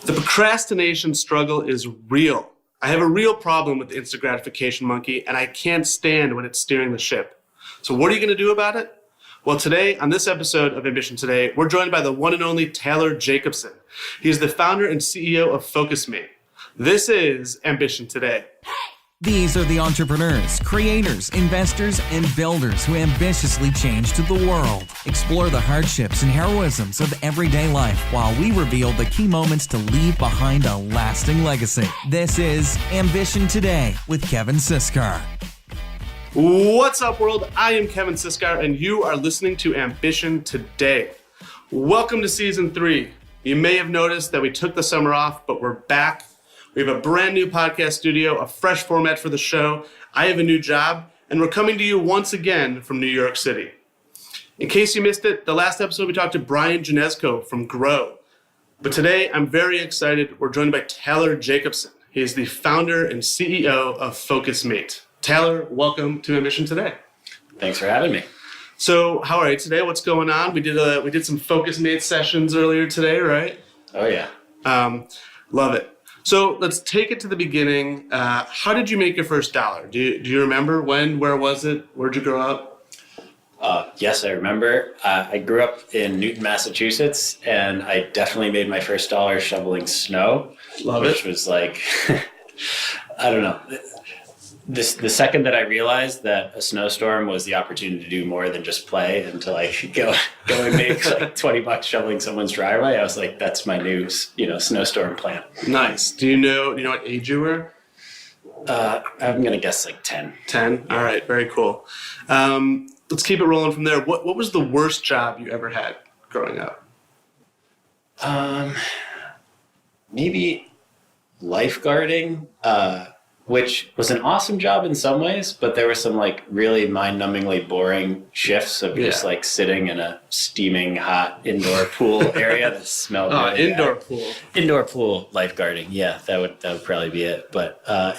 The procrastination struggle is real. I have a real problem with the instant gratification monkey, and I can't stand when it's steering the ship. So what are you going to do about it? Well, today, on this episode of Ambition Today, we're joined by the one and only Taylor Jacobson. He is the founder and CEO of Focusmate. This is Ambition Today. These are the entrepreneurs, creators, investors, and builders who ambitiously change to the world. Explore the hardships and heroisms of everyday life while we reveal the key moments to leave behind a lasting legacy. This is Ambition Today with Kevin Siskar. What's up, world? I am Kevin Siskar, and you are listening to Ambition Today. Welcome to Season 3. You may have noticed that we took the summer off, but we're back. We have a brand new podcast studio, a fresh format for the show. I have a new job, and we're coming to you once again from New York City. In case you missed it, the last episode we talked to Brian Janesco from Grow. But today, I'm very excited. We're joined by Taylor Jacobson. He is the founder and CEO of Focusmate. Taylor, welcome to Ambition Today. Thanks for having me. So, how are you today? What's going on? We did some Focusmate sessions earlier today, right? Oh yeah. Love it. So let's take it to the beginning. How did you make your first dollar? Do you remember when? Where was it? Where'd you grow up? Yes, I remember. I grew up in Newton, Massachusetts, and I definitely made my first dollar shoveling snow. Love it. Which was like, I don't know. The second that I realized that a snowstorm was the opportunity to do more than just play and to like go and make like $20 shoveling someone's driveway, I was like, that's my new snowstorm plan. Nice. Do you know what age you were? I'm gonna guess like 10. 10. All right. Very cool. Let's keep it rolling from there. What was the worst job you ever had growing up? Maybe lifeguarding. Which was an awesome job in some ways, but there were some like really mind-numbingly boring shifts of just like sitting in a steaming hot indoor pool area that smelled really indoor bad. pool. Indoor pool lifeguarding. Yeah, that would probably be it. But I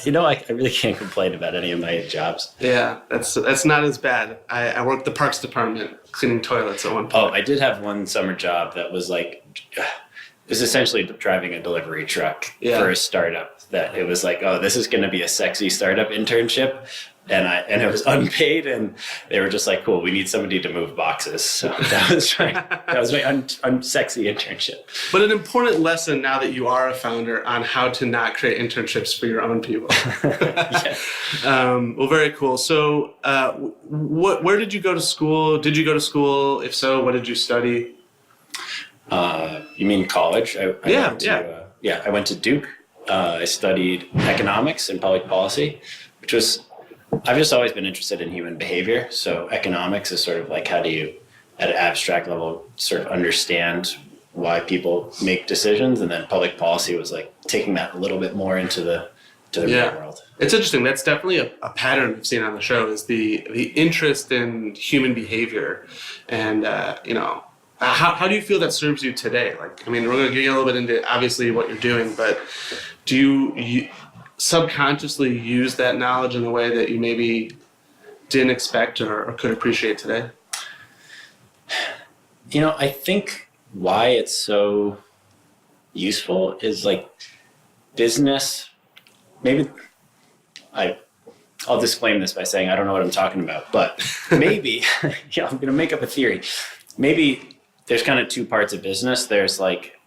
really can't complain about any of my jobs. Yeah, that's not as bad. I worked the parks department cleaning toilets at one point. Oh, I did have one summer job that was like, it was essentially driving a delivery truck for a startup. That it was like, oh, this is going to be a sexy startup internship, and it was unpaid, and they were just like, cool, we need somebody to move boxes. So that was my unsexy internship. But an important lesson now that you are a founder on how to not create internships for your own people. Yeah. Well, very cool. So, where did you go to school? Did you go to school? If so, what did you study? You mean college? I went to Duke. I studied economics and public policy, I've just always been interested in human behavior. So economics is sort of like, how do you, at an abstract level, sort of understand why people make decisions? And then public policy was like taking that a little bit more into the real world. It's interesting. That's definitely a pattern I've seen on the show is the interest in human behavior. And, how do you feel that serves you today? Like, I mean, we're going to get a little bit into obviously what you're doing, but do you subconsciously use that knowledge in a way that you maybe didn't expect or could appreciate today? I think why it's so useful is like business. Maybe I'll disclaim this by saying I don't know what I'm talking about, but maybe I'm going to make up a theory. Maybe there's kind of two parts of business. There's like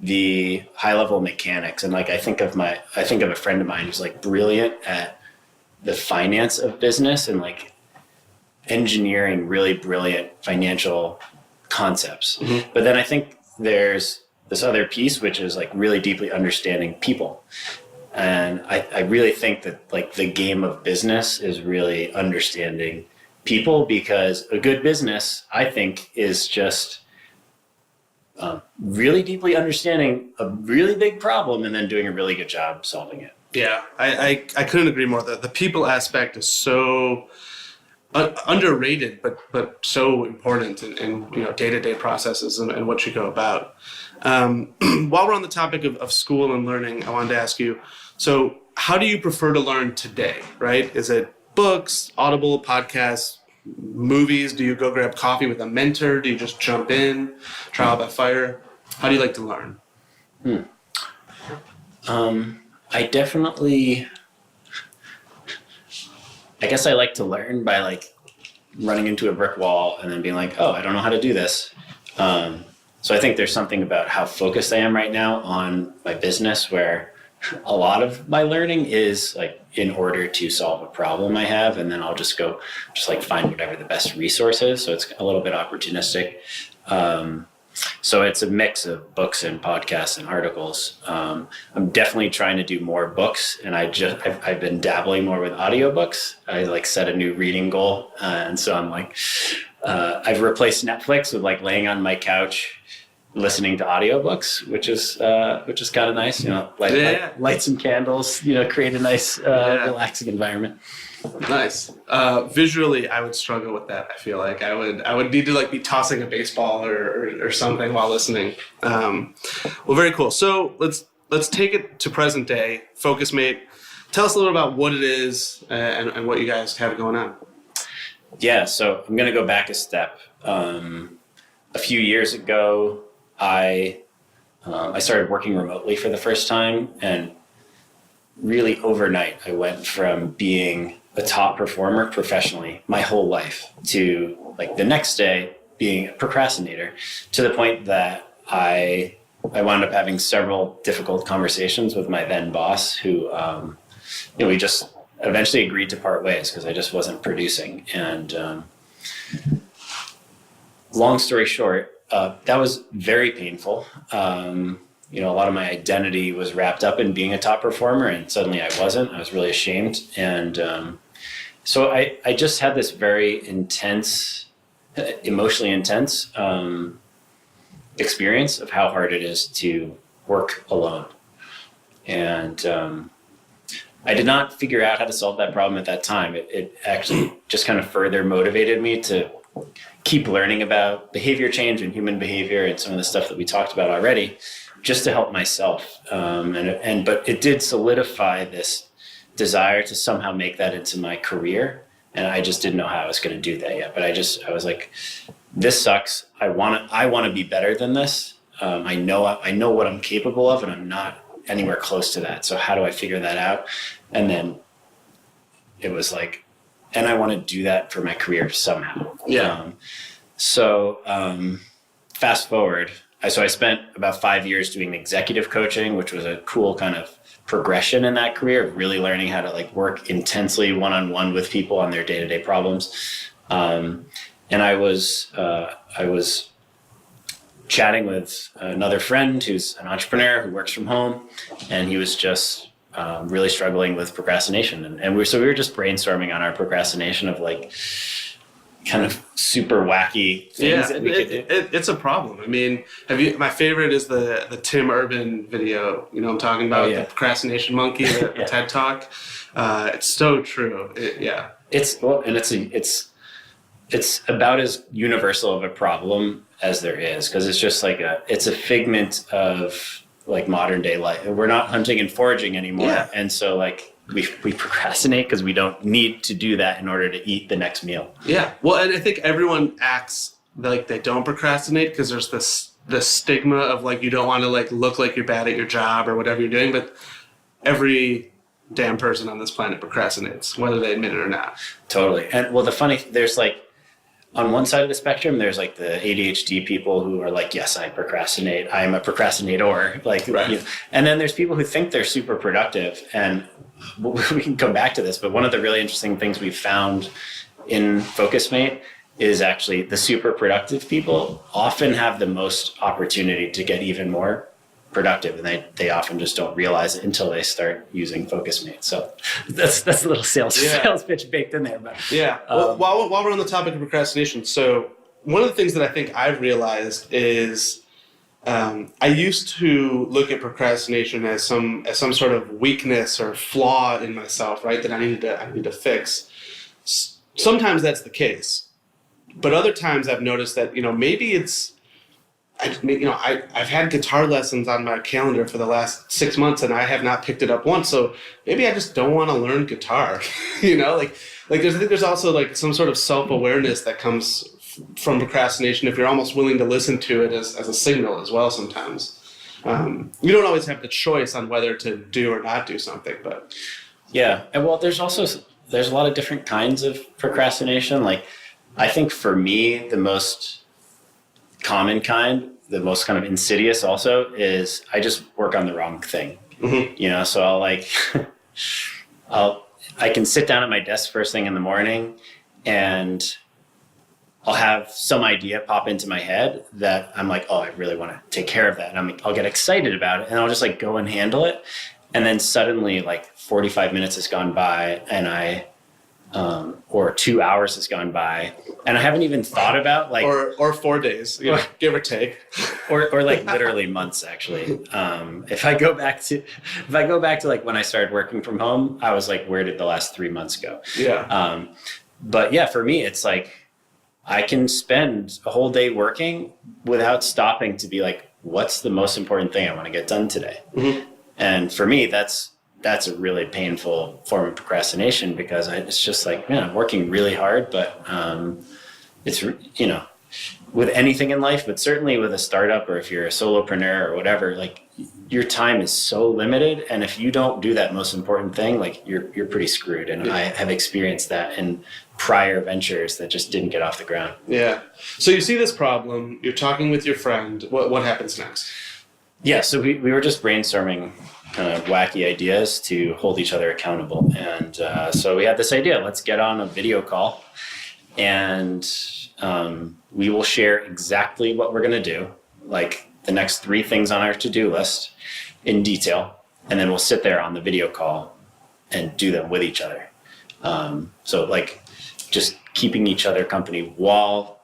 the high level mechanics. And like, I think of a friend of mine who's like brilliant at the finance of business and like engineering really brilliant financial concepts. Mm-hmm. But then I think there's this other piece, which is like really deeply understanding people. And I really think that like the game of business is really understanding people, because a good business, I think, is just really deeply understanding a really big problem and then doing a really good job solving it. Yeah, I couldn't agree more. The people aspect is so underrated, but so important in day-to-day processes and what you go about. While we're on the topic of school and learning, I wanted to ask you, so how do you prefer to learn today, right? Is it books, Audible, podcasts, movies? Do you go grab coffee with a mentor? Do you just jump in, trial by fire? How do you like to learn? I definitely, I guess I like to learn by like running into a brick wall and then being like, oh, I don't know how to do this. So I think there's something about how focused I am right now on my business where a lot of my learning is like in order to solve a problem I have, and then I'll just go like find whatever the best resource is. So it's a little bit opportunistic. So it's a mix of books and podcasts and articles. I'm definitely trying to do more books, and I've been dabbling more with audiobooks. I like set a new reading goal, and so I'm like, I've replaced Netflix with like laying on my couch listening to audiobooks, which is kind of nice. You know, light some candles. You know, create a nice relaxing environment. Nice. Visually, I would struggle with that. I feel like I would need to like be tossing a baseball or something while listening. Well, very cool. So let's take it to present day. Focusmate. Tell us a little about what it is and what you guys have going on. Yeah. So I'm going to go back a step. A few years ago, I started working remotely for the first time, and really overnight, I went from being a top performer professionally my whole life to like the next day being a procrastinator, to the point that I wound up having several difficult conversations with my then boss who, we just eventually agreed to part ways because I just wasn't producing. And long story short, that was very painful. A lot of my identity was wrapped up in being a top performer, and suddenly I wasn't. I was really ashamed. And so I just had this very intense, emotionally intense experience of how hard it is to work alone. And I did not figure out how to solve that problem at that time. It actually just kind of further motivated me to keep learning about behavior change and human behavior and some of the stuff that we talked about already, just to help myself. But it did solidify this desire to somehow make that into my career. And I just didn't know how I was going to do that yet. But I was like, this sucks. I want to be better than this. I know what I'm capable of, and I'm not anywhere close to that. So how do I figure that out? And then it was like, and I want to do that for my career somehow. Yeah. Fast forward. So I spent about 5 years doing executive coaching, which was a cool kind of progression in that career of really learning how to like work intensely one-on-one with people on their day-to-day problems. And I was chatting with another friend who's an entrepreneur who works from home, and he was just really struggling with procrastination. And we were just brainstorming on our procrastination of like kind of super wacky things that we could do. It's a problem. I mean, my favorite is the Tim Urban video, you know what I'm talking about? The procrastination monkey, the TED Talk. It's so true. It's about as universal of a problem as there is, because it's just like it's a figment of like modern day life. We're not hunting and foraging anymore. Yeah. And so like we procrastinate because we don't need to do that in order to eat the next meal. Yeah. Well, and I think everyone acts like they don't procrastinate because there's the stigma of like you don't want to like look like you're bad at your job or whatever you're doing, but every damn person on this planet procrastinates, whether they admit it or not. Totally. And well, there's like, on one side of the spectrum, there's like the ADHD people who are like, yes, I procrastinate. I'm a procrastinator. Like, right. You know. And then there's people who think they're super productive. And we can come back to this, but one of the really interesting things we've found in Focusmate is actually the super productive people often have the most opportunity to get even more productive, and they often just don't realize it until they start using Focusmate. So that's a little sales pitch baked in there. But well, while we're on the topic of procrastination, so one of the things that I think I've realized is I used to look at procrastination as some sort of weakness or flaw in myself, right? That I need to fix. Sometimes that's the case, but other times I've noticed that maybe it's. I've had guitar lessons on my calendar for the last 6 months, and I have not picked it up once. So maybe I just don't want to learn guitar. I think there's also like some sort of self-awareness that comes from procrastination if you're almost willing to listen to it as a signal as well sometimes. you don't always have the choice on whether to do or not do something, but Yeah. And well, there's a lot of different kinds of procrastination. Like, I think for me, the most common kind, the most kind of insidious also, is I just work on the wrong thing. Mm-hmm. So I can sit down at my desk first thing in the morning and I'll have some idea pop into my head that I'm like, oh, I really want to take care of that. And I'll get excited about it and I'll just like go and handle it. And then suddenly like 45 minutes has gone by and or 2 hours has gone by and I haven't even thought about like, or 4 days, give or take, or like literally months actually. If I go back to like when I started working from home, I was like, where did the last 3 months go? Yeah. But yeah, for me, it's like, I can spend a whole day working without stopping to be like, what's the most important thing I want to get done today? Mm-hmm. And for me, that's a really painful form of procrastination because it's just like, man, I'm working really hard, but it's, with anything in life, but certainly with a startup or if you're a solopreneur or whatever, like your time is so limited. And if you don't do that most important thing, like you're pretty screwed. And I have experienced that in prior ventures that just didn't get off the ground. Yeah. So you see this problem, you're talking with your friend. What happens next? Yeah. So we were just brainstorming kind of wacky ideas to hold each other accountable. And so we had this idea, let's get on a video call and we will share exactly what we're going to do, like the next 3 things on our to-do list in detail. And then we'll sit there on the video call and do them with each other. So like just keeping each other company while,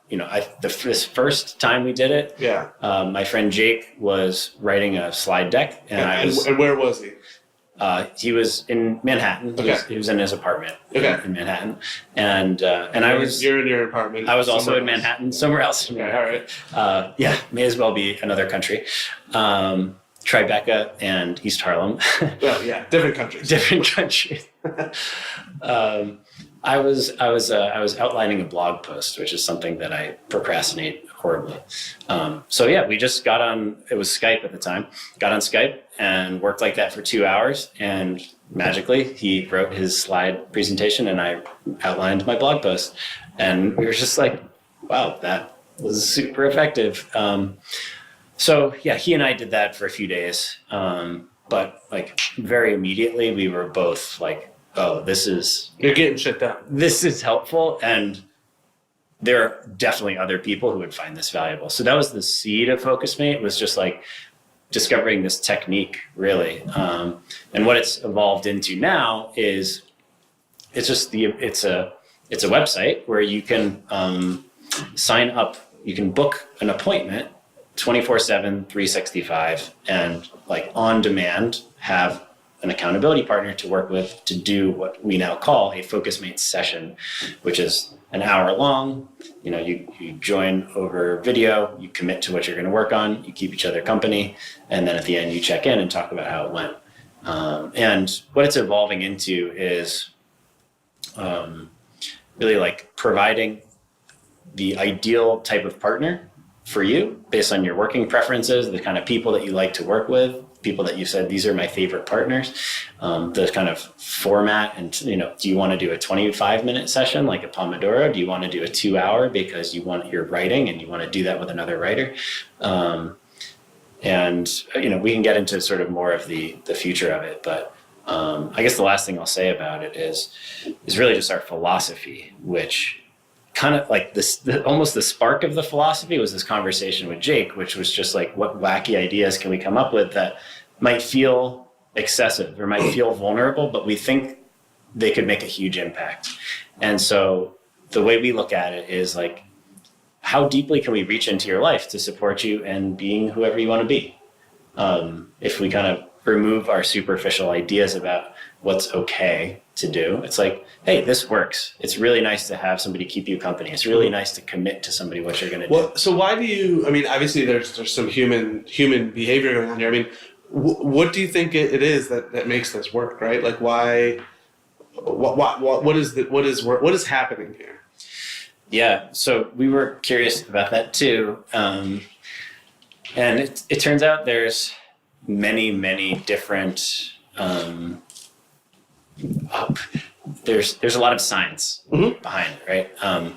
this first time we did it, my friend Jake was writing a slide deck and where was he? He was in Manhattan. Okay. He was in his apartment in Manhattan. And you're in your apartment. I was also in Manhattan, somewhere else. Okay, all right. May as well be another country. Tribeca and East Harlem. Well, yeah, different countries. Different countries. I was outlining a blog post, which is something that I procrastinate horribly. We just got on, it was Skype at the time, got on Skype and worked like that for 2 hours. And magically he wrote his slide presentation and I outlined my blog post. And we were just like, wow, that was super effective. He and I did that for a few days. But like very immediately we were both like, oh, you're getting shit done. This is helpful. And there are definitely other people who would find this valuable. So that was the seed of Focusmate, was just like discovering this technique really. And what it's evolved into now is it's a website where you can sign up, you can book an appointment 24/7, 365, and like on demand have an accountability partner to work with to do what we now call a Focusmate session, which is an hour long. You join over video, you commit to what you're going to work on, you keep each other company, and then at the end you check in and talk about how it went. And what it's evolving into is really like providing the ideal type of partner for you based on your working preferences, the kind of people that you like to work with, people that you said, these are my favorite partners, the kind of format. And, do you want to do a 25-minute session like a Pomodoro? Do you want to do a 2 hour because you're writing and you want to do that with another writer? We can get into sort of more of the future of it. But I guess the last thing I'll say about it is really just our philosophy, which kind of like almost the spark of the philosophy was this conversation with Jake, which was just like, what wacky ideas can we come up with that might feel excessive or might feel vulnerable, but we think they could make a huge impact. And so the way we look at it is like, how deeply can we reach into your life to support you in being whoever you want to be? If we kind of remove our superficial ideas about what's okay to do, it's like, hey, this works. It's really nice to have somebody keep you company. It's really nice to commit to somebody what you're going to do. Well, so why do you, obviously there's some human behavior going on here. What do you think it is that makes this work, right? Like why, what is happening here? Yeah. So we were curious about that too. And it turns out there's many different, there's a lot of science behind it, right?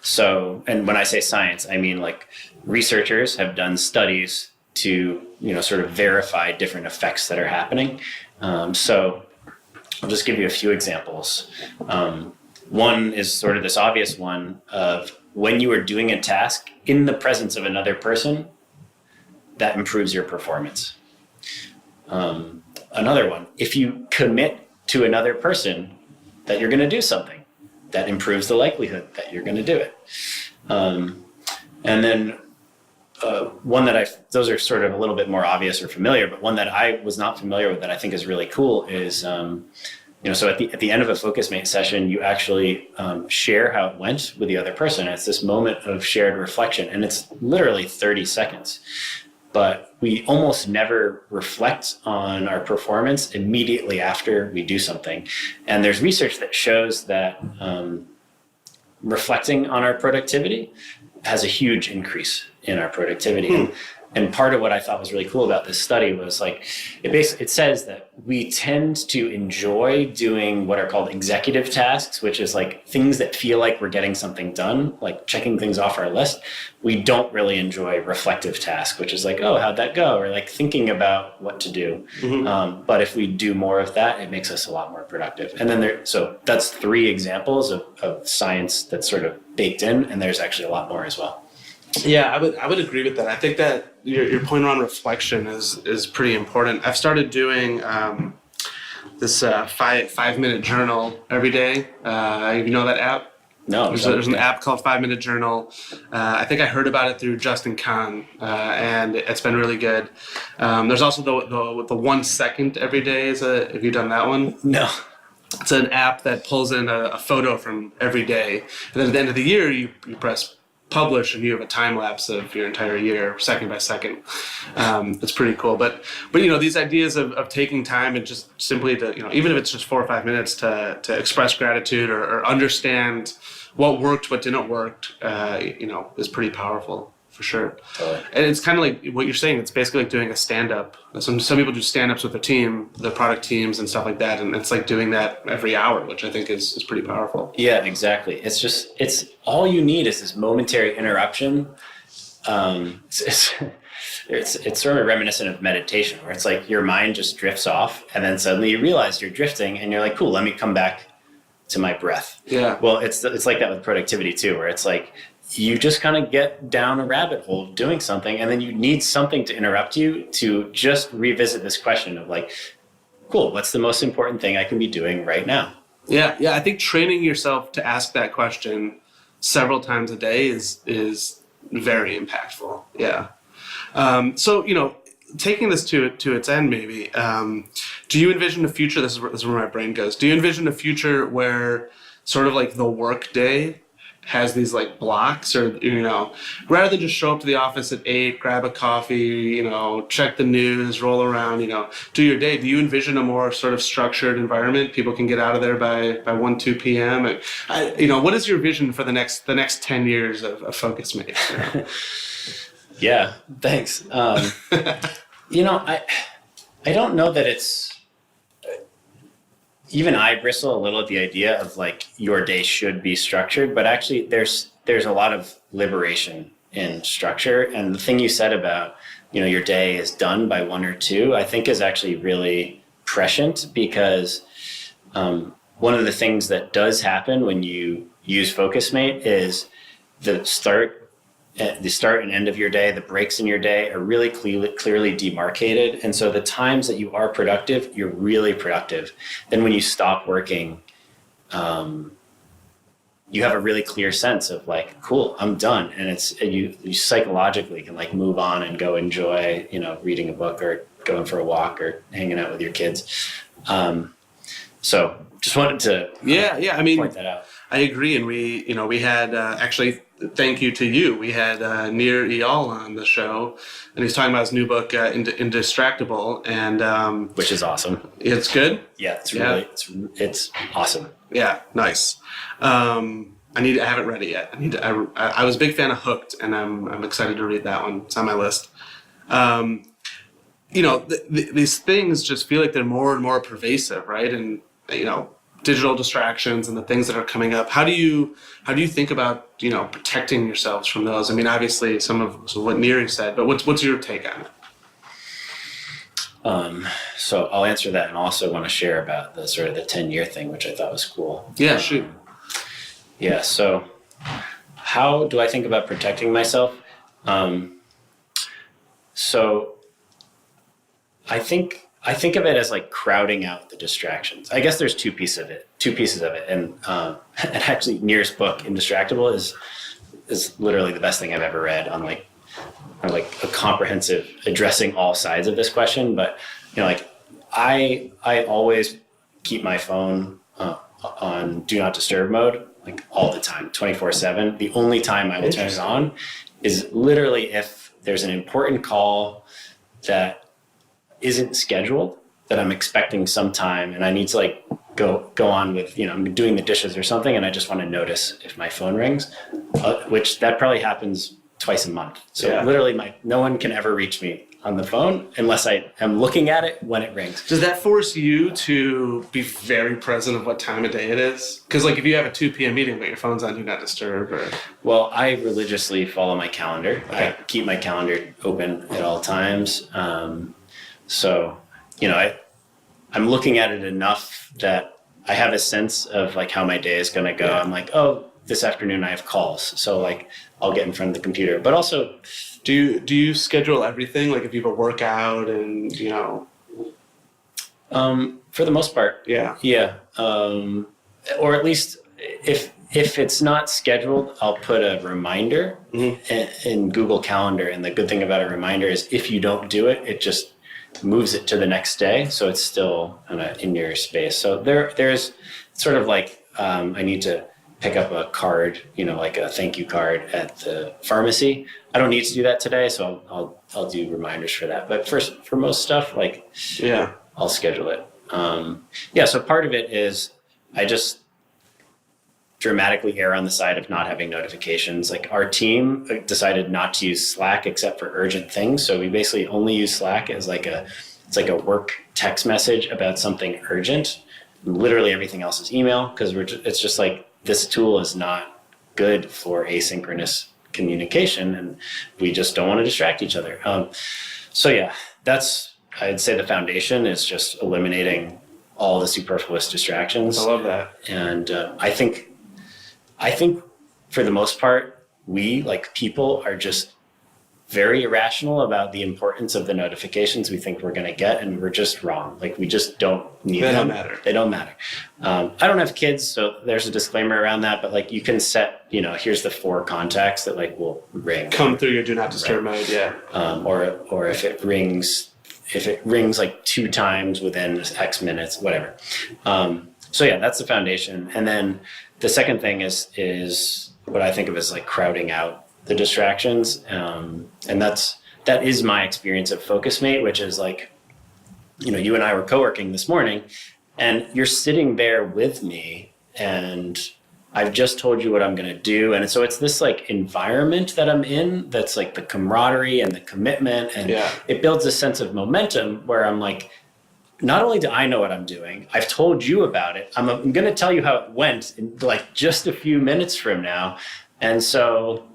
So, and when I say science, I mean like researchers have done studies to, sort of verify different effects that are happening. So I'll just give you a few examples. One is sort of this obvious one of when you are doing a task in the presence of another person, that improves your performance. Another one, if you commit to another person that you're going to do something, that improves the likelihood that you're going to do it. And then one that those are sort of a little bit more obvious or familiar, but one that I was not familiar with that I think is really cool is, so at the end of a Focusmate session, you actually share how it went with the other person. It's this moment of shared reflection, and it's literally 30 seconds. But we almost never reflect on our performance immediately after we do something. And there's research that shows that reflecting on our productivity has a huge increase in our productivity. And part of what I thought was really cool about this study was like, it says that we tend to enjoy doing what are called executive tasks, which is like things that feel like we're getting something done, like checking things off our list. We don't really enjoy reflective tasks, which is like, oh, how'd that go? Or like thinking about what to do. But if we do more of that, it makes us a lot more productive. And then so that's 3 examples of science that's sort of baked in, and there's actually a lot more as well. Yeah, I would agree with that. I think that your point around reflection is pretty important. I've started doing this 5-minute journal every day. You know that app? No. There's an app called 5-Minute Journal. I think I heard about it through Justin Kahn, and it's been really good. There's also the 1 second every day. Have you done that one? No. It's an app that pulls in a photo from every day, and then at the end of the year, you press publish and you have a time lapse of your entire year, second by second. It's pretty cool. But these ideas of taking time and just simply to, even if it's just 4 or 5 minutes to express gratitude or understand what worked, what didn't work, is pretty powerful for sure. And it's kind of like what you're saying. It's basically like doing a stand-up. Some people do stand-ups with their team, the product teams and stuff like that. And it's like doing that every hour, which I think is pretty powerful. Yeah, exactly. It's all you need is this momentary interruption. It's sort of reminiscent of meditation, where it's like your mind just drifts off and then suddenly you realize you're drifting and you're like, cool, let me come back to my breath. Yeah. Well, it's like that with productivity too, where it's like, you just kind of get down a rabbit hole doing something, and then you need something to interrupt you to just revisit this question of like, cool, what's the most important thing I can be doing right now? Yeah. I think training yourself to ask that question several times a day is very impactful. Yeah. So, taking this to its end, maybe, do you envision a future, this is where my brain goes, do you envision a future where sort of like the work day has these like blocks, or rather than just show up to the office at 8, grab a coffee, check the news, roll around, do your day? Do you envision a more sort of structured environment? People can get out of there by 1-2 p.m. What is your vision for the next 10 years of Focusmate? Yeah, thanks. I don't know that it's. Even I bristle a little at the idea of like your day should be structured, but actually there's a lot of liberation in structure. And the thing you said about, your day is done by 1 or 2, I think is actually really prescient, because one of the things that does happen when you use Focusmate is the start and end of your day, the breaks in your day are really clearly demarcated. And so the times that you are productive, you're really productive. Then when you stop working, you have a really clear sense of like, cool, I'm done. And you psychologically can like move on and go enjoy, reading a book or going for a walk or hanging out with your kids. So just wanted to point that out. I agree. And we had actually, thank you to you. We had Nir Eyal on the show, and he's talking about his new book, Indistractable, and which is awesome. It's good. Yeah, it's awesome. Yeah, nice. I haven't read it yet. I was a big fan of Hooked, and I'm excited to read that one. It's on my list. these things just feel like they're more and more pervasive, right? And, digital distractions and the things that are coming up. How do you think about, protecting yourselves from those? I mean, obviously some of what Neri said, but what's your take on it? So I'll answer that, and also want to share about the sort of the 10-year thing, which I thought was cool. Yeah, shoot. Yeah. So how do I think about protecting myself? So I think of it as like crowding out the distractions. I guess there's two pieces of it. And actually Nir's book, Indistractable, is literally the best thing I've ever read on like a comprehensive addressing all sides of this question. But, I always keep my phone on do not disturb mode, like all the time, 24/7. The only time I will turn it on is literally if there's an important call that isn't scheduled, that I'm expecting sometime, and I need to like go on with, I'm doing the dishes or something, and I just want to notice if my phone rings, which that probably happens twice a month. So literally no one can ever reach me on the phone unless I am looking at it when it rings. Does that force you to be very present of what time of day it is? Because like if you have a 2 p.m. meeting but your phone's on do not disturb, or... Well, I religiously follow my calendar. Okay. I keep my calendar open at all times. So, I'm looking at it enough that I have a sense of like how my day is going to go. Yeah. I'm like, oh, this afternoon I have calls. So like I'll get in front of the computer, but also... Do you schedule everything? Like if you have a workout and, For the most part. Yeah. Yeah. Or at least if it's not scheduled, I'll put a reminder in Google Calendar. And the good thing about a reminder is if you don't do it, it just moves it to the next day. So it's still in your space. So there's sort of like, I need to pick up a card, like a thank you card at the pharmacy. I don't need to do that today, so I'll do reminders for that. But for most stuff, I'll schedule it. So part of it is I just dramatically err on the side of not having notifications. Like our team decided not to use Slack except for urgent things. So we basically only use Slack as it's like a work text message about something urgent. And literally everything else is email, because it's just like this tool is not good for asynchronous communication, and we just don't want to distract each other. That's, I'd say, the foundation is just eliminating all the superfluous distractions. I love that. And I think for the most part, we, like people, are just very irrational about the importance of the notifications we think we're going to get, and we're just wrong. Like we just don't need them. They don't matter. I don't have kids, so there's a disclaimer around that, but like you can set, here's the 4 contacts that like will ring. Come through your do not disturb mode, yeah. Or if it rings like 2 times within X minutes, whatever. That's the foundation. And then the second thing is what I think of as like crowding out the distractions. And that is my experience of Focusmate, which is like, you and I were co-working this morning, and you're sitting there with me, and I've just told you what I'm going to do. And so it's this like environment that I'm in that's like the camaraderie and the commitment, and it builds a sense of momentum where I'm like, not only do I know what I'm doing, I've told you about it. I'm going to tell you how it went in like just a few minutes from now. And so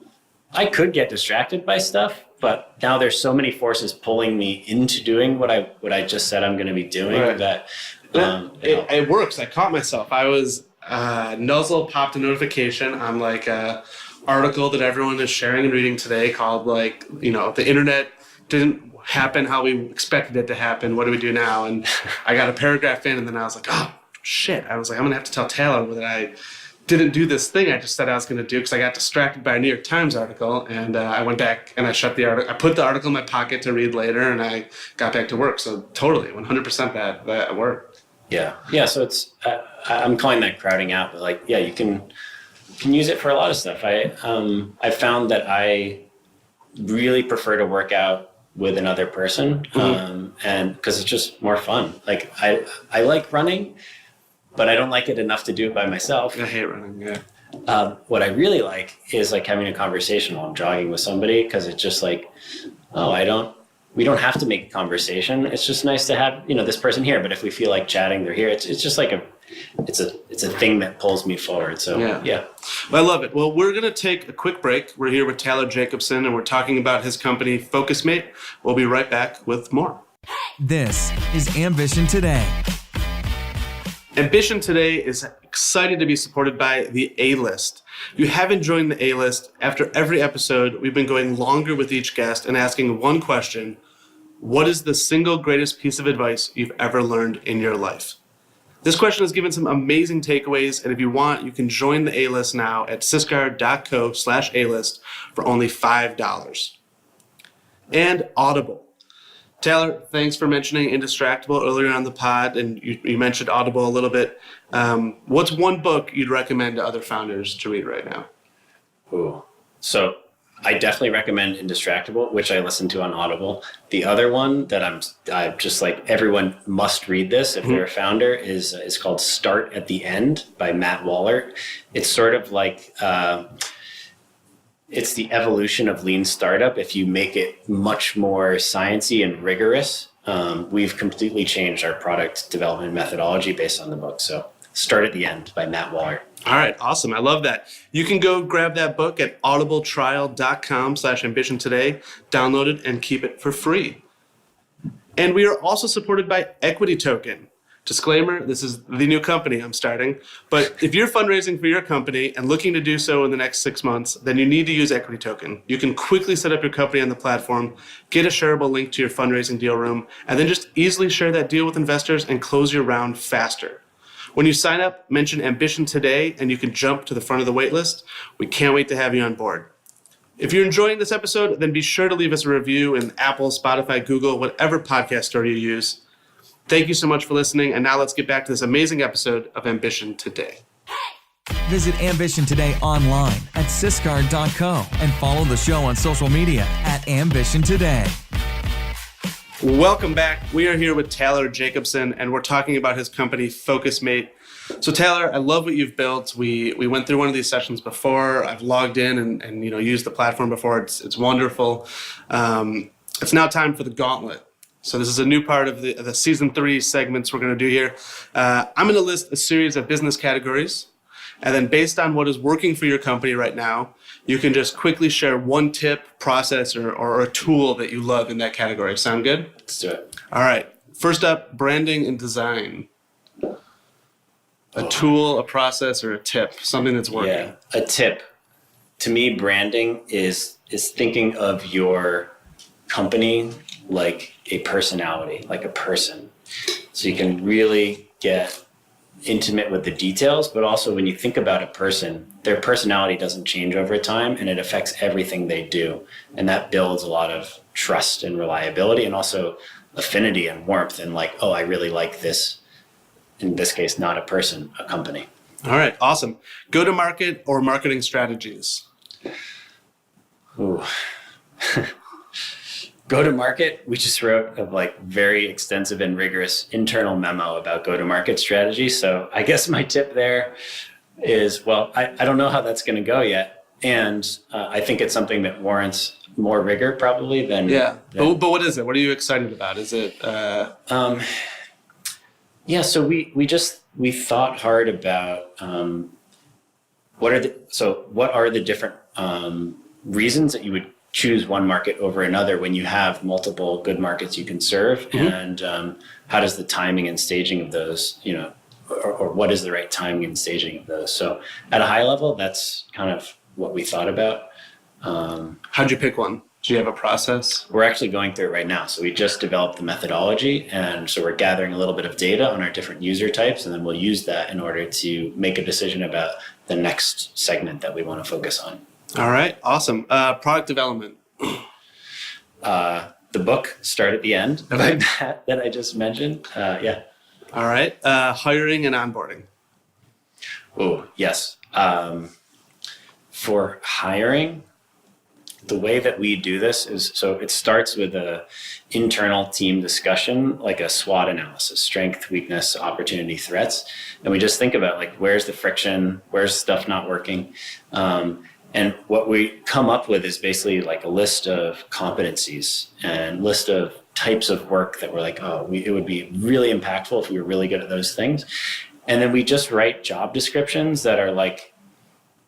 I could get distracted by stuff, but now there's so many forces pulling me into doing what I just said I'm going to be doing that it works. I caught myself. I was Nuzzle popped a notification on like a article that everyone is sharing and reading today called like, the internet didn't happen how we expected it to happen. What do we do now? And I got a paragraph in, and then I was like, oh shit. I was like, I'm going to have to tell Taylor that I didn't do this thing I just said I was going to do, because I got distracted by a New York Times article, and I went back and I shut the article. I put the article in my pocket to read later, and I got back to work. So totally, 100% that worked. Yeah. So it's I'm calling that crowding out, but like, you can use it for a lot of stuff. I found that I really prefer to work out with another person, and because it's just more fun. Like I like running, but I don't like it enough to do it by myself. I hate running, yeah. What I really like is like having a conversation while I'm jogging with somebody, because it's just like, oh, I don't we don't have to make a conversation. It's just nice to have, this person here. But if we feel like chatting, they're here. It's just like it's a thing that pulls me forward. So yeah. Well, I love it. Well, we're going to take a quick break. We're here with Taylor Jacobson, and we're talking about his company, Focusmate. We'll be right back with more. This is Ambition Today. Ambition Today is excited to be supported by the A-List. If you haven't joined the A-List, after every episode, we've been going longer with each guest and asking one question: what is the single greatest piece of advice you've ever learned in your life? This question has given some amazing takeaways, and if you want, you can join the A-List now at syscar.co/A-List for only $5. And Audible. Taylor, thanks for mentioning Indistractable earlier on the pod, and you mentioned Audible a little bit. What's one book you'd recommend to other founders to read right now? Ooh. So I definitely recommend Indistractable, which I listen to on Audible. The other one that I'm just like, everyone must read this if they're a founder is called Start at the End by Matt Waller. It's sort of like... it's the evolution of lean startup. If you make it much more sciencey and rigorous, we've completely changed our product development methodology based on the book. So Start at the End by Matt Waller. All right. Awesome. I love that. You can go grab that book at audibletrial.com/ambition today, download it and keep it for free. And we are also supported by Equity Token. Disclaimer, this is the new company I'm starting, but if you're fundraising for your company and looking to do so in the next 6 months, then you need to use Equity Token. You can quickly set up your company on the platform, get a shareable link to your fundraising deal room, and then just easily share that deal with investors and close your round faster. When you sign up, mention Ambition Today, and you can jump to the front of the wait list. We can't wait to have you on board. If you're enjoying this episode, then be sure to leave us a review in Apple, Spotify, Google, whatever podcast store you use. Thank you so much for listening, and now let's get back to this amazing episode of Ambition Today. Visit Ambition Today online at syscar.co and follow the show on social media at Ambition Today. Welcome back. We are here with Taylor Jacobson, and we're talking about his company, Focusmate. So Taylor, I love what you've built. We went through one of these sessions before. I've logged in and used the platform before. It's wonderful. It's now time for the gauntlet. So this is a new part of the season 3 segments we're going to do here. I'm going to list a series of business categories, and then based on what is working for your company right now, you can just quickly share one tip, process, or a tool that you love in that category. Sound good? Let's do it. All right. First up, branding and design. A tool, a process, or a tip, something that's working. Yeah, a tip. To me, branding is thinking of your company like a personality, like a person. So you can really get intimate with the details, but also when you think about a person, their personality doesn't change over time and it affects everything they do. And that builds a lot of trust and reliability and also affinity and warmth and like, oh, I really like this. In this case, not a person, a company. All right, awesome. Go to market or marketing strategies. Ooh. Go to market. We just wrote a very extensive and rigorous internal memo about go to market strategy. So I guess my tip there is, I don't know how that's going to go yet. And I think it's something that warrants more rigor probably than. Yeah. But what is it? What are you excited about? Is it? Yeah. So we thought hard about what are the different reasons that you would choose one market over another when you have multiple good markets you can serve, and how does the timing and staging of those, or what is the right timing and staging of those? So at a high level, that's kind of what we thought about. How'd you pick one? Do you have a process? We're actually going through it right now. So we just developed the methodology, and so we're gathering a little bit of data on our different user types, and then we'll use that in order to make a decision about the next segment that we want to focus on. All right, awesome. Product development. The book, Start at the End, by Matt, that I just mentioned. Yeah. All right. Hiring and onboarding. Oh, yes. For hiring, the way that we do this is, so it starts with a internal team discussion, like a SWOT analysis, strength, weakness, opportunity, threats. And we just think about where's the friction, where's stuff not working. And what we come up with is basically like a list of competencies and list of types of work that we're like, it would be really impactful if we were really good at those things. And then we just write job descriptions that are like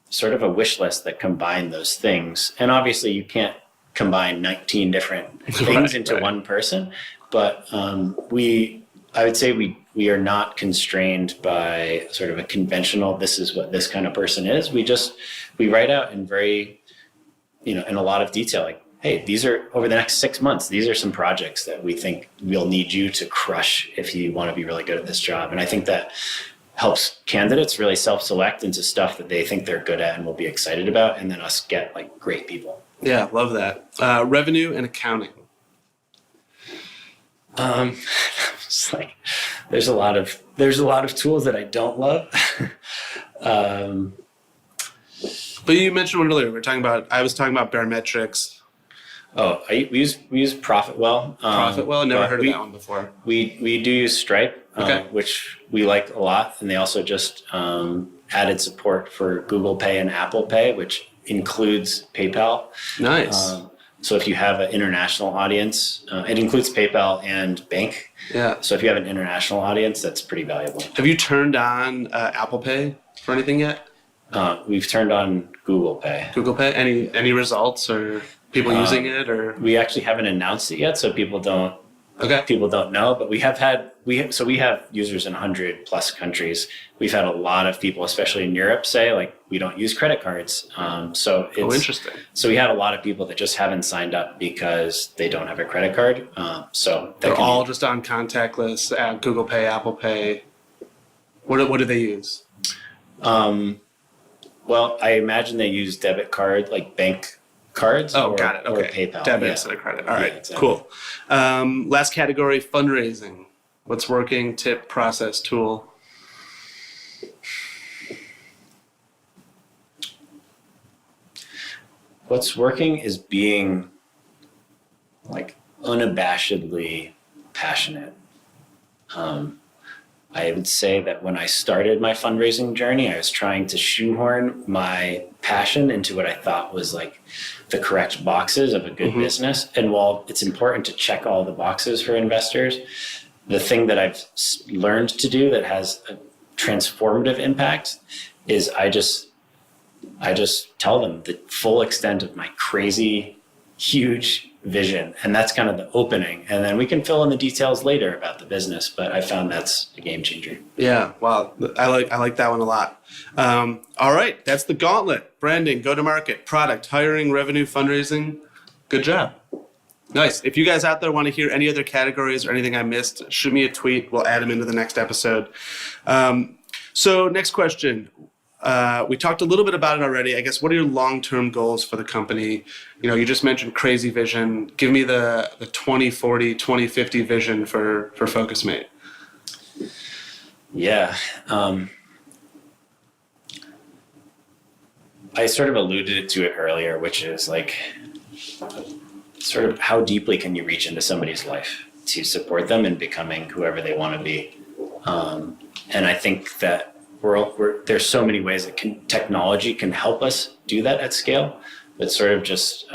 sort of a wish list that combine those things. And obviously you can't combine 19 different things into one person, but I would say we are not constrained by sort of a conventional, this is what this kind of person is. We write out in very, in a lot of detail, like, hey, these are over the next 6 months, these are some projects that we think we'll need you to crush if you want to be really good at this job. And I think that helps candidates really self-select into stuff that they think they're good at and will be excited about. And then us get like great people. Yeah, love that. Revenue and accounting. It's like, there's a lot of tools that I don't love. But you mentioned one earlier. I was talking about barometrics. Oh, we use Profitwell. Profitwell, never heard of that one before. We do use Stripe, okay. Which we like a lot, and they also just added support for Google Pay and Apple Pay, which includes PayPal. Nice. So if you have an international audience, it includes PayPal and bank. Yeah. So if you have an international audience, that's pretty valuable. Have you turned on Apple Pay for anything yet? We've turned on Google Pay. Google Pay? Any results or people using it? Or we actually haven't announced it yet, so people don't know. But we have users in 100 plus countries. We've had a lot of people, especially in Europe, say like we don't use credit cards. So it's interesting. So we have a lot of people that just haven't signed up because they don't have a credit card. So they're all just on contactless, Google Pay, Apple Pay. What do they use? Well, I imagine they use debit card, like bank cards. Oh, got it. Okay. Or PayPal. Debit instead of credit. All right, exactly. Cool. Last category, fundraising. What's working? Tip, process, tool. What's working is being like unabashedly passionate. I would say that when I started my fundraising journey, I was trying to shoehorn my passion into what I thought was like the correct boxes of a good business. And while it's important to check all the boxes for investors, the thing that I've learned to do that has a transformative impact is I just tell them the full extent of my crazy, huge vision. And that's kind of the opening. And then we can fill in the details later about the business. But I found that's a game changer. Yeah. Wow. I like that one a lot. All right. That's the gauntlet. Branding, go-to-market, product, hiring, revenue, fundraising. Good job. Nice. If you guys out there want to hear any other categories or anything I missed, shoot me a tweet. We'll add them into the next episode. So next question. We talked a little bit about it already. I guess, what are your long-term goals for the company? You just mentioned crazy vision. Give me the 2040, 2050 vision for Focusmate. Yeah. I sort of alluded to it earlier, which is like sort of how deeply can you reach into somebody's life to support them in becoming whoever they want to be. And I think that there's so many ways that technology can help us do that at scale, but sort of just,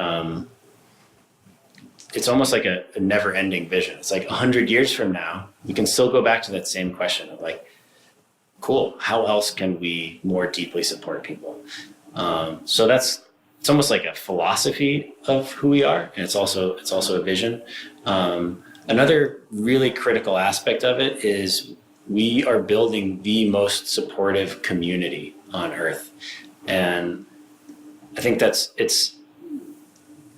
it's almost like a never-ending vision. It's like 100 years from now, we can still go back to that same question of like, cool, how else can we more deeply support people? So it's almost like a philosophy of who we are, and it's also a vision. Another really critical aspect of it is we are building the most supportive community on earth. And I think it's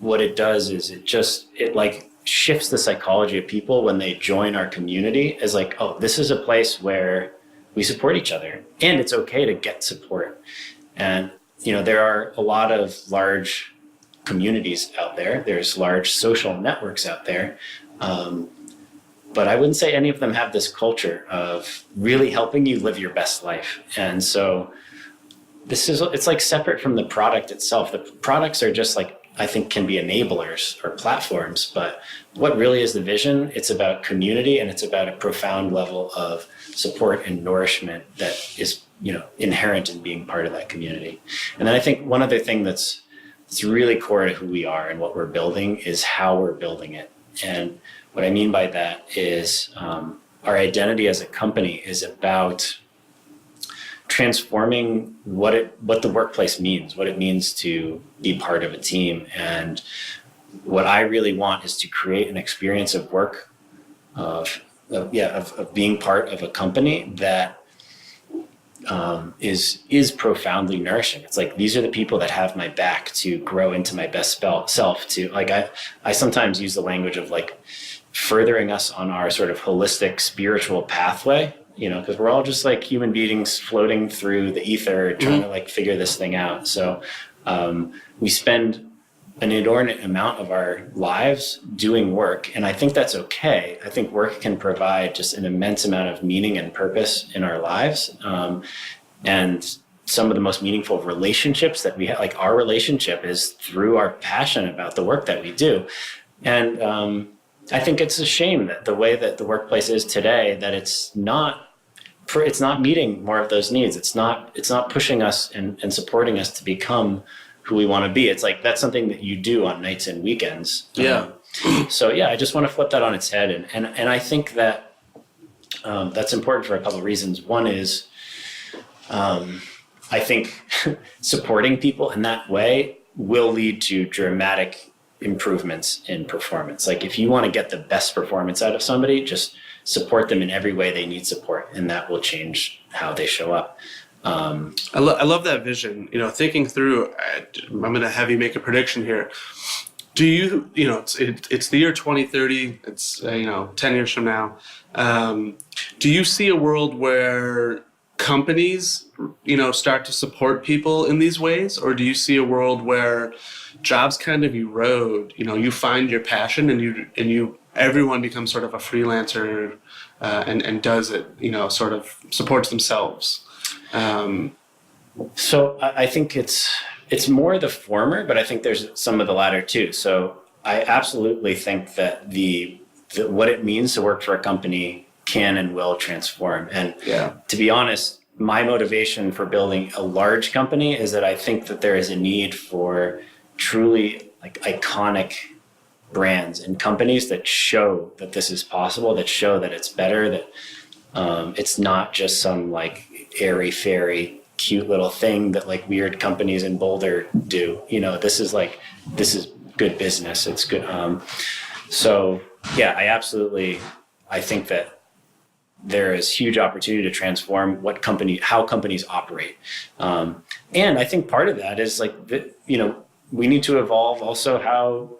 what it does is it like shifts the psychology of people when they join our community as like, oh, this is a place where we support each other and it's okay to get support. And, there are a lot of large communities out there. There's large social networks out there. But I wouldn't say any of them have this culture of really helping you live your best life. And so it's like separate from the product itself. The products are just like I think can be enablers or platforms, but what really is the vision? It's about community, and it's about a profound level of support and nourishment that is, inherent in being part of that community. And then I think one other thing that's really core to who we are and what we're building is how we're building it. And what I mean by that is our identity as a company is about transforming what the workplace means, what it means to be part of a team. And what I really want is to create an experience of work, of being part of a company that is profoundly nourishing. It's like, these are the people that have my back to grow into my best self, to like, I sometimes use the language of like furthering us on our sort of holistic spiritual pathway, because we're all just like human beings floating through the ether, trying to like figure this thing out. So we spend an inordinate amount of our lives doing work, and I think that's okay. I think work can provide just an immense amount of meaning and purpose in our lives. And some of the most meaningful relationships that we have, like our relationship, is through our passion about the work that we do. And I think it's a shame that the way that the workplace is today, that it's not meeting more of those needs. It's not pushing us and supporting us to become who we want to be. It's like, that's something that you do on nights and weekends. Yeah. I just want to flip that on its head. And I think that that's important for a couple of reasons. One is, I think supporting people in that way will lead to dramatic improvements in performance. Like, if you want to get the best performance out of somebody, just support them in every way they need support, and that will change how they show up. I love that vision. Thinking through, I'm going to have you make a prediction here. Do you, it's the year 2030. It's 10 years from now. Do you see a world where companies, start to support people in these ways, or do you see a world where jobs kind of erode? You find your passion, and everyone becomes sort of a freelancer, and does it, sort of supports themselves. So I think it's more the former, but I think there's some of the latter too. So I absolutely think that what it means to work for a company can and will transform. And to be honest, my motivation for building a large company is that I think that there is a need for truly like iconic brands and companies that show that this is possible, that show that it's better, that it's not just some like airy fairy cute little thing that like weird companies in Boulder do. This is good business. It's good. I think that there is huge opportunity to transform how companies operate. And I think part of that is like, we need to evolve also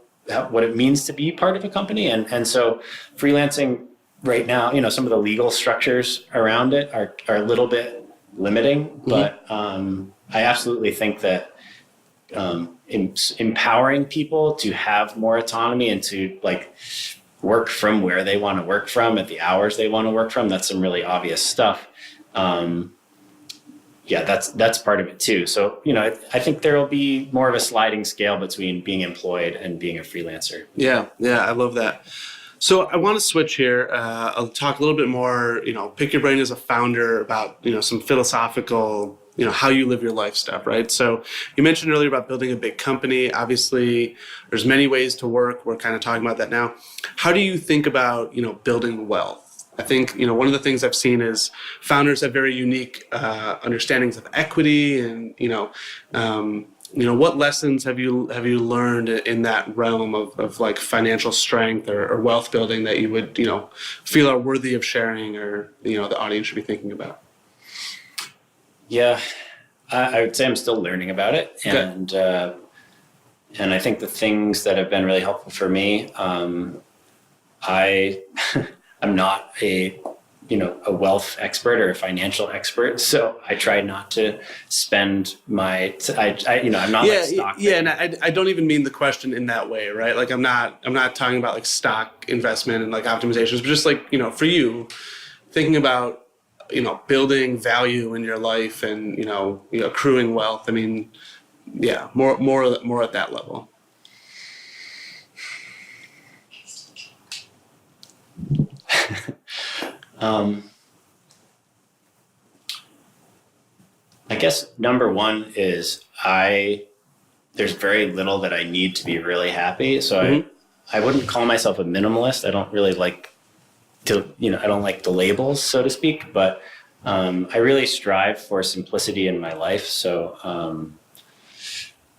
what it means to be part of a company. And so freelancing right now, some of the legal structures around it are a little bit limiting, but I absolutely think that empowering people to have more autonomy and to like work from where they want to work from at the hours they want to work from, that's some really obvious stuff. That's part of it too. So, I think there will be more of a sliding scale between being employed and being a freelancer. Yeah, I love that. So I want to switch here. I'll talk a little bit more, pick your brain as a founder about, some philosophical, how you live your life stuff, right? So you mentioned earlier about building a big company. Obviously, there's many ways to work. We're kind of talking about that now. How do you think about, building wealth? I think, one of the things I've seen is founders have very unique understandings of equity, and, what lessons have you learned in that realm of like financial strength or wealth building that you would, feel are worthy of sharing, or, the audience should be thinking about? Yeah, I would say I'm still learning about it. And I think the things that have been really helpful for me, I'm not a wealth expert or a financial expert, so I try not to spend my. I'm not like stock. Yeah, and I don't even mean the question in that way, right? Like I'm not talking about like stock investment and like optimizations, but just like for you, thinking about building value in your life and accruing wealth. I mean, more at that level. I guess number one is there's very little that I need to be really happy. So I wouldn't call myself a minimalist. I don't really like I don't like the labels, so to speak, but I really strive for simplicity in my life. So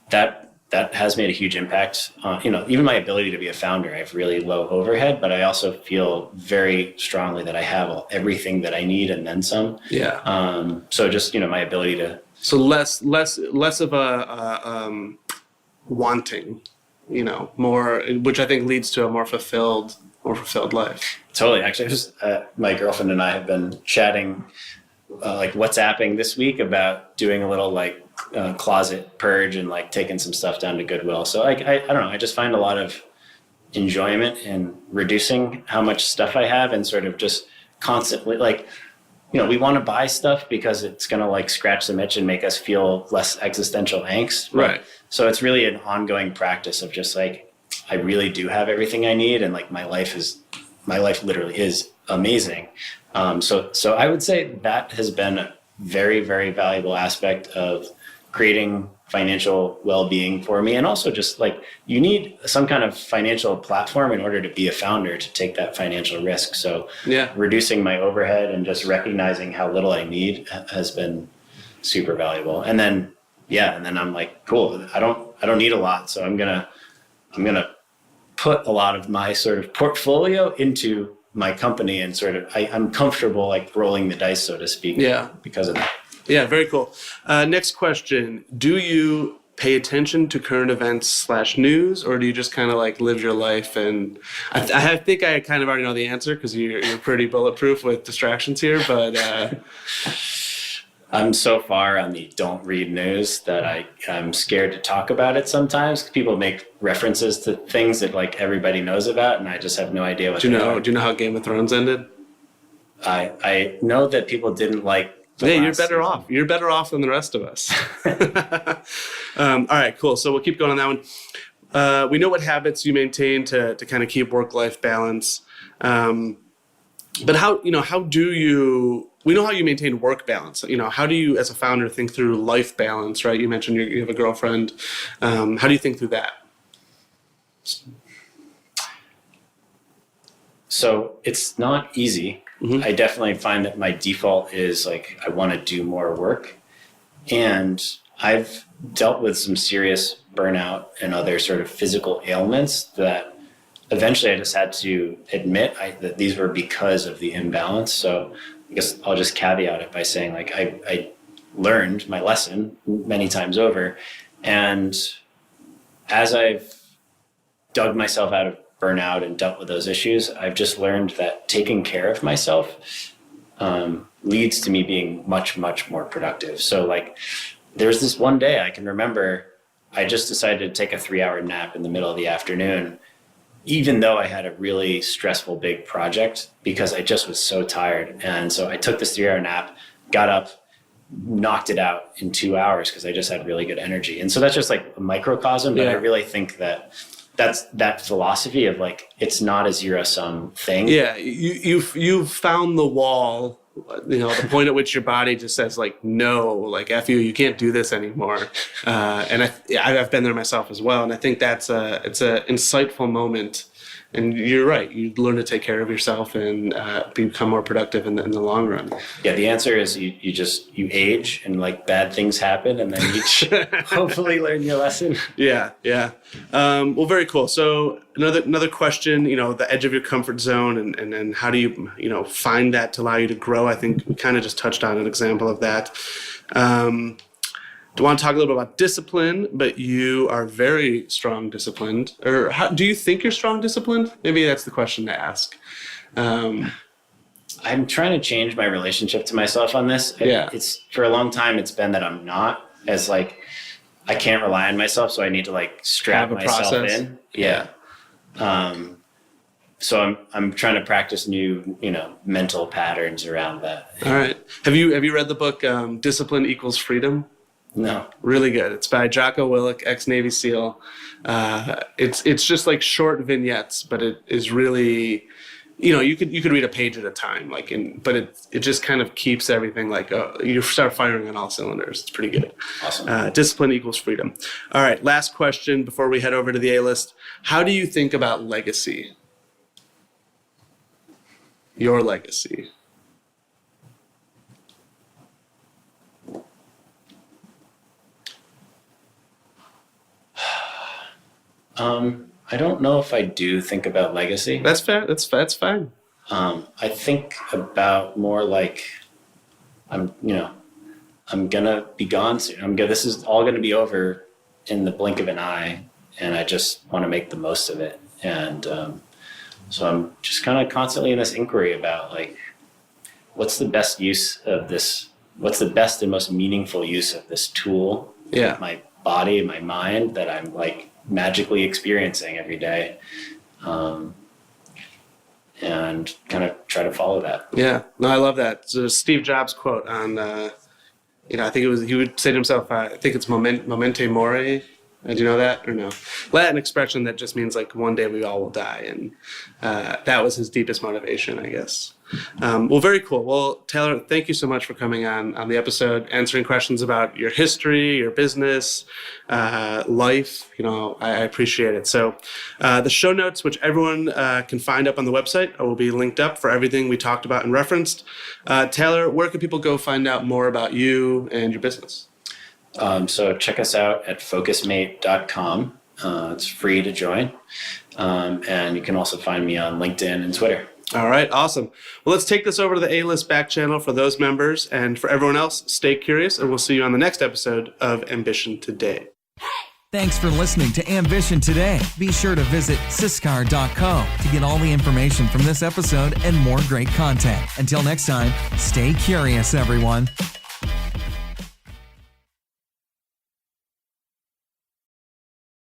that has made a huge impact on, even my ability to be a founder. I have really low overhead, but I also feel very strongly that I have everything that I need and then some. Yeah. So just, my ability to. So less of a wanting, more, which I think leads to a more fulfilled life. Totally. Actually, my girlfriend and I have been chatting, WhatsApping this week about doing a little closet purge and taking some stuff down to Goodwill. So I don't know. I just find a lot of enjoyment in reducing how much stuff I have and sort of just constantly we want to buy stuff because it's going to scratch the itch and make us feel less existential angst. Right. So it's really an ongoing practice of just I really do have everything I need. And my life literally is amazing. So I would say that has been a very, very valuable aspect of creating financial well-being for me. And also just you need some kind of financial platform in order to be a founder, to take that financial risk. So reducing my overhead and just recognizing how little I need has been super valuable. And then, I'm cool. I don't need a lot. So I'm going to put a lot of my sort of portfolio into my company and sort of, I'm comfortable rolling the dice, so to speak. Yeah. Because of that. Yeah, very cool. Next question. Do you pay attention to current events / news, or do you just kind of live your life? And I think I kind of already know the answer because you're pretty bulletproof with distractions here, but... I'm so far on the don't read news that I'm scared to talk about it sometimes. People make references to things that everybody knows about, and I just have no idea what they are. Do you know how Game of Thrones ended? I know that people didn't like. You're better off. You're better off than the rest of us. All right, cool. So we'll keep going on that one. We know what habits you maintain to kind of keep work-life balance. But how do you, we know how you maintain work balance. How do you, as a founder, think through life balance, right? You mentioned you have a girlfriend. How do you think through that? So it's not easy. Mm-hmm. I definitely find that my default is I want to do more work. And I've dealt with some serious burnout and other sort of physical ailments that eventually I just had to admit that these were because of the imbalance. So I guess I'll just caveat it by saying I learned my lesson many times over. And as I've dug myself out of burnout and dealt with those issues, I've just learned that taking care of myself leads to me being much, much more productive. So there's this one day I can remember I just decided to take a 3-hour nap in the middle of the afternoon, even though I had a really stressful big project, because I just was so tired. And so I took this 3-hour nap, got up, knocked it out in 2 hours because I just had really good energy. And so that's just a microcosm, but I really think that's that philosophy of it's not a zero-sum thing. Yeah, you've found the wall, the point at which your body just says no, F you can't do this anymore. And I've been there myself as well. And I think it's a insightful moment. And you're right. You learn to take care of yourself and become more productive in the long run. Yeah, the answer is you age and bad things happen, and then you hopefully learn your lesson. Yeah. Well, very cool. So another question. The edge of your comfort zone, and how do you find that to allow you to grow? I think we kind of just touched on an example of that. I want to talk a little bit about discipline, but you are very strong disciplined. Or do you think you're strong disciplined? Maybe that's the question to ask. I'm trying to change my relationship to myself on this. It's for a long time, it's been that I'm not as I can't rely on myself. So I need to strap myself in. Yeah. So I'm trying to practice new, mental patterns around that. All right. Have you read the book, Discipline Equals Freedom? No. Really good. It's by Jocko Willink, ex-Navy SEAL. It's just short vignettes, but it is really, you could read a page at a time, but it just kind of keeps everything you start firing on all cylinders. It's pretty good. Awesome. Discipline equals freedom. All right, last question before we head over to the A-list. How do you think about legacy? Your legacy. I don't know if I do think about legacy. That's fair. That's fine. I think about more like I'm gonna be gone soon. This is all gonna be over in the blink of an eye, and I just want to make the most of it. And so I'm just kind of constantly in this inquiry about what's the best use of this? What's the best and most meaningful use of this tool? Yeah. My body, my mind that I'm magically experiencing every day. And kind of try to follow that. Yeah, no, I love that. So Steve Jobs quote on, I think he would say to himself, I think it's momente mori. Do you know that or no? Latin expression that just means one day we all will die. And that was his deepest motivation, I guess. Well, very cool. Well, Taylor, thank you so much for coming on the episode, answering questions about your history, your business, life. I appreciate it. So the show notes, which everyone can find up on the website, will be linked up for everything we talked about and referenced. Taylor, where can people go find out more about you and your business? So check us out at focusmate.com. It's free to join. And you can also find me on LinkedIn and Twitter. All right, awesome. Well, let's take this over to the A-List back channel for those members. And for everyone else, stay curious, and we'll see you on the next episode of Ambition Today. Thanks for listening to Ambition Today. Be sure to visit siscar.co to get all the information from this episode and more great content. Until next time, stay curious, everyone.